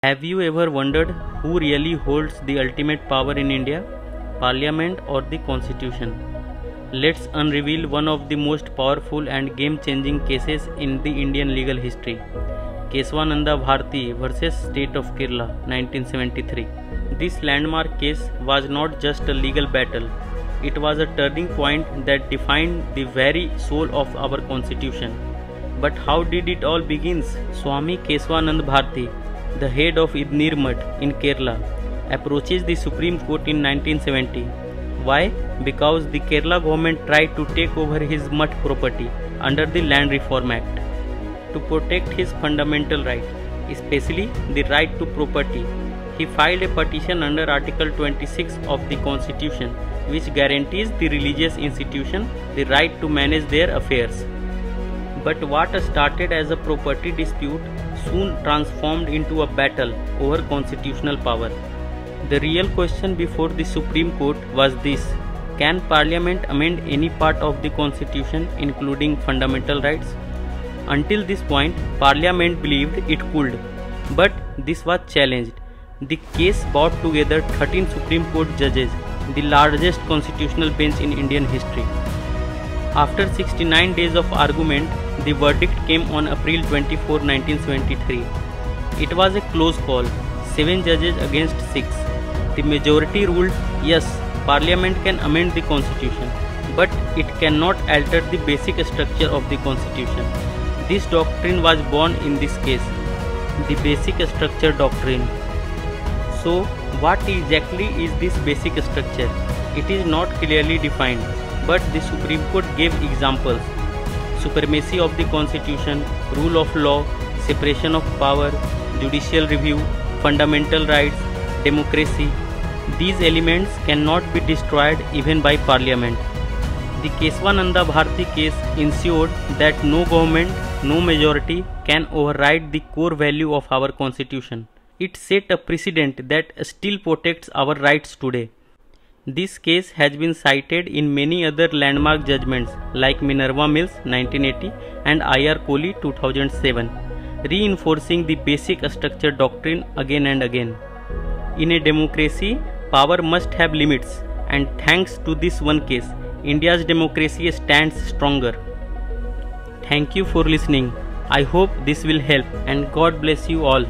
Have you ever wondered who really holds the ultimate power in India? Parliament or the Constitution? Let's unveil one of the most powerful and game-changing cases in the Indian legal history. Keswananda Bharti vs. State of Kerala, 1973. This landmark case was not just a legal battle. It was a turning point that defined the very soul of our constitution. But how did it all begin? Swami Keswananda Bharti, the head of Idnir Mutt in Kerala, approaches the Supreme Court in 1970. Why? Because the Kerala government tried to take over his mutt property under the Land Reform Act. To protect his fundamental right, especially the right to property, he filed a petition under Article 26 of the Constitution, which guarantees the religious institution the right to manage their affairs. But what started as a property dispute soon transformed into a battle over constitutional power. The real question before the Supreme Court was this: can Parliament amend any part of the Constitution, including fundamental rights? Until this point, Parliament believed it could, but this was challenged. The case brought together 13 Supreme Court judges, the largest constitutional bench in Indian history. After 69 days of argument, the verdict came on April 24, 1973. It was a close call, 7 judges against 6. The majority ruled, yes, Parliament can amend the Constitution, but it cannot alter the basic structure of the Constitution. This doctrine was born in this case, the basic structure doctrine. So, what exactly is this basic structure? It is not clearly defined, but the Supreme Court gave examples: supremacy of the Constitution, rule of law, separation of power, judicial review, fundamental rights, democracy. These elements cannot be destroyed even by Parliament. The Keswananda Bharti case ensured that no government, no majority can override the core value of our Constitution. It set a precedent that still protects our rights today. This case has been cited in many other landmark judgments like Minerva Mills 1980 and I.R. Kohli 2007, reinforcing the basic structure doctrine again and again. In a democracy, power must have limits, and thanks to this one case, India's democracy stands stronger. Thank you for listening. I hope this will help, and God bless you all.